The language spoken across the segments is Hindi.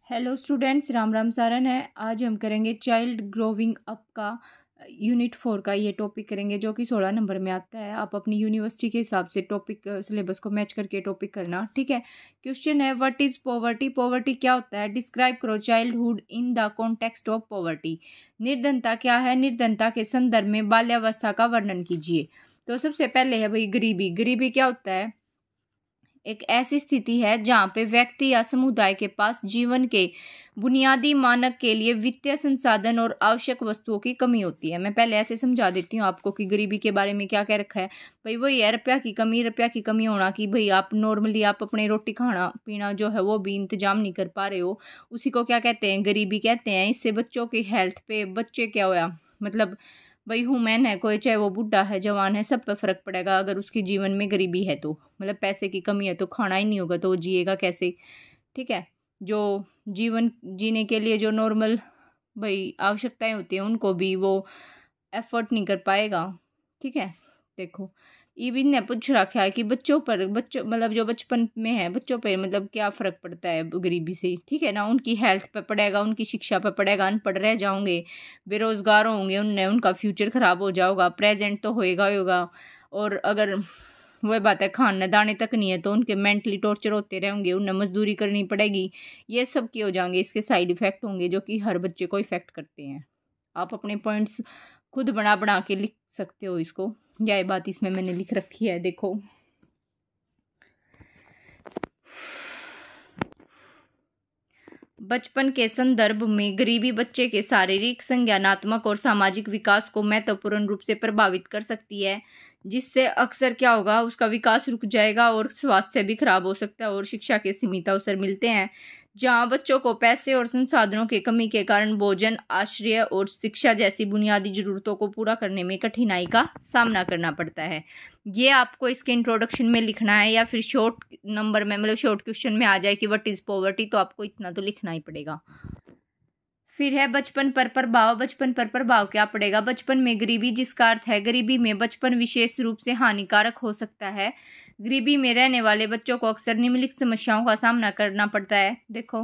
हेलो स्टूडेंट्स, राम राम सारन है। आज हम करेंगे चाइल्ड ग्रोविंग अप का यूनिट 4 का ये टॉपिक करेंगे, जो कि 16 नंबर में आता है। आप अपनी यूनिवर्सिटी के हिसाब से टॉपिक सिलेबस को मैच करके टॉपिक करना, ठीक है। क्वेश्चन है, व्हाट इज पॉवर्टी? पॉवर्टी क्या होता है? डिस्क्राइब करो childhood in the context of poverty. निर्धनता क्या है? निर्धनता के संदर्भ में बाल्यावस्था का वर्णन कीजिए। तो सबसे पहले है भाई गरीबी। गरीबी क्या होता है? एक ऐसी स्थिति है जहाँ पे व्यक्ति या समुदाय के पास जीवन के बुनियादी मानक के लिए वित्तीय संसाधन और आवश्यक वस्तुओं की कमी होती है। मैं पहले ऐसे समझा देती हूँ आपको कि गरीबी के बारे में क्या क्या रखा है। भाई वही है रुपया की कमी होना, कि भाई आप नॉर्मली आप अपने रोटी खाना पीना जो है वो भी इंतजाम नहीं कर पा रहे हो, उसी को क्या कहते हैं? गरीबी कहते हैं। इससे बच्चों की हेल्थ पे, बच्चे क्या होया मतलब भाई ह्यूमन है कोई, चाहे वो बूढ़ा है जवान है, सब पे फर्क पड़ेगा अगर उसके जीवन में गरीबी है तो। मतलब पैसे की कमी है तो खाना ही नहीं होगा तो वो जिएगा कैसे? ठीक है। जो जीवन जीने के लिए जो नॉर्मल भाई आवश्यकताएं होती हैं उनको भी वो एफर्ट नहीं कर पाएगा। ठीक है। देखो इबिन ने पूछ रखा है कि बच्चों मतलब जो बचपन में है बच्चों पे मतलब क्या फ़र्क पड़ता है गरीबी से। ठीक है ना, उनकी हेल्थ पे पड़ेगा, उनकी शिक्षा पे पड़ेगा, अनपढ़ रह जाओगे, बेरोज़गार होंगे, उनका फ्यूचर ख़राब हो जाएगा। प्रेजेंट तो होएगा ही होगा, और अगर वह बात है खाने दाने तक नहीं है तो उनके मेंटली टॉर्चर होते रहेंगे, उन्हें मजदूरी करनी पड़ेगी। ये सब की हो जाएंगे, इसके साइड इफ़ेक्ट होंगे जो कि हर बच्चे को इफ़ेक्ट करते हैं। आप अपने पॉइंट्स खुद बना बना के लिख सकते हो इसको, यह बात इसमें मैंने लिख रखी है। देखो बचपन के संदर्भ में गरीबी बच्चे के शारीरिक, संज्ञानात्मक और सामाजिक विकास को महत्वपूर्ण रूप से प्रभावित कर सकती है, जिससे अक्सर क्या होगा, उसका विकास रुक जाएगा और स्वास्थ्य भी खराब हो सकता है और शिक्षा के सीमित अवसर मिलते हैं। जहां बच्चों को पैसे और संसाधनों की कमी के कारण भोजन, आश्रय और शिक्षा जैसी बुनियादी जरूरतों को पूरा करने में कठिनाई का सामना करना पड़ता है। ये आपको इसके इंट्रोडक्शन में लिखना है, या फिर शॉर्ट नंबर में मतलब शॉर्ट क्वेश्चन में आ जाए कि व्हाट इज पॉवर्टी, तो आपको इतना तो लिखना ही पड़ेगा। फिर है बचपन पर प्रभाव। बचपन पर प्रभाव क्या पड़ेगा? बचपन में गरीबी, जिसका अर्थ है गरीबी में बचपन विशेष रूप से हानिकारक हो सकता है। गरीबी में रहने वाले बच्चों को अक्सर निम्नलिखित समस्याओं का सामना करना पड़ता है। देखो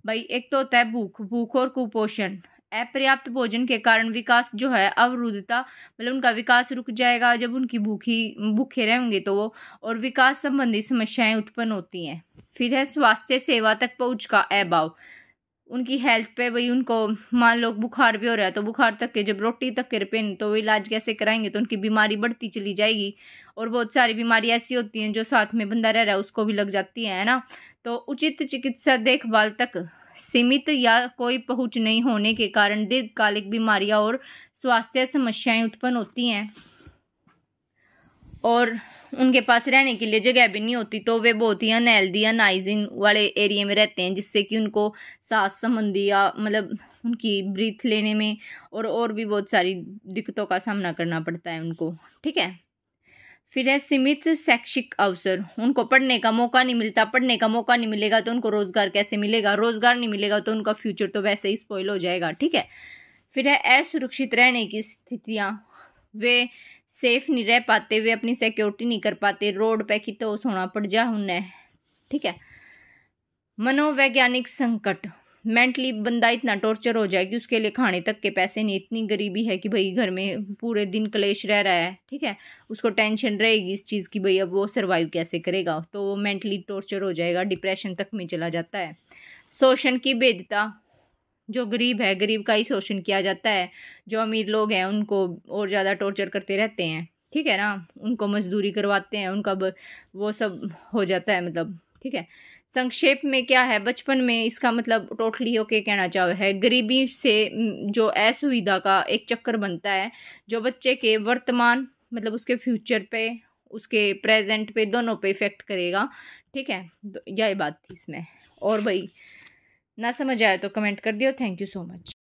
भाई, एक तो होता है भूख और कुपोषण। अपर्याप्त भोजन के कारण विकास जो है अवरुद्धता, मतलब उनका विकास रुक जाएगा जब उनकी भूखे रहेंगे तो वो, और विकास संबंधी समस्याएं उत्पन्न होती हैं। फिर है स्वास्थ्य सेवा तक पहुंच का अभाव। उनकी हेल्थ पे भाई, उनको मान लो बुखार भी हो रहा है तो बुखार तक के जब रोटी तक के पेन तो वो इलाज कैसे कराएंगे? तो उनकी बीमारी बढ़ती चली जाएगी, और बहुत सारी बीमारी ऐसी होती हैं जो साथ में बंदा रह रहा है उसको भी लग जाती है ना। तो उचित चिकित्सा देखभाल तक सीमित या कोई पहुंच नहीं होने के कारण दीर्घकालिक बीमारियां और स्वास्थ्य समस्याएं उत्पन्न होती हैं, और उनके पास रहने के लिए जगह भी नहीं होती, तो वे बहुत ही अनहेल्दी अनहाइजीन वाले एरिया में रहते हैं, जिससे कि उनको सांस संबंधी या मतलब उनकी ब्रीथ लेने में और भी बहुत सारी दिक्कतों का सामना करना पड़ता है उनको। ठीक है। फिर है सीमित शैक्षिक अवसर। उनको पढ़ने का मौका नहीं मिलता, पढ़ने का मौका नहीं मिलेगा तो उनको रोजगार कैसे मिलेगा? रोजगार नहीं मिलेगा तो उनका फ्यूचर तो वैसे ही स्पॉइल हो जाएगा। ठीक है। फिर है असुरक्षित रहने की स्थितियाँ। वे सेफ नहीं रह पाते, वे अपनी सिक्योरिटी नहीं कर पाते, रोड पे की तो सोना पड़ जा उन्हें। ठीक है। मनोवैज्ञानिक संकट। मेंटली बंदा इतना टॉर्चर हो जाए कि उसके लिए खाने तक के पैसे नहीं, इतनी गरीबी है कि भाई घर में पूरे दिन क्लेश रह रहा है। ठीक है। उसको टेंशन रहेगी इस चीज़ की भाई अब वो सर्वाइव कैसे करेगा, तो वो मेंटली टॉर्चर हो जाएगा, डिप्रेशन तक में चला जाता है। शोषण की भेद्यता। जो गरीब है, गरीब का ही शोषण किया जाता है, जो अमीर लोग हैं उनको और ज़्यादा टॉर्चर करते रहते हैं। ठीक है ना, उनको मजदूरी करवाते हैं, उनका वो सब हो जाता है मतलब। ठीक है। संक्षेप में क्या है बचपन में, इसका मतलब टोटली ओके कहना चाहे है गरीबी से जो असुविधा का एक चक्कर बनता है, जो बच्चे के वर्तमान मतलब उसके फ्यूचर पे, उसके प्रेजेंट पे, दोनों पे इफेक्ट करेगा। ठीक है। यही बात थी इसमें। और भाई ना समझ आया तो कमेंट कर दियो। Thank you so much.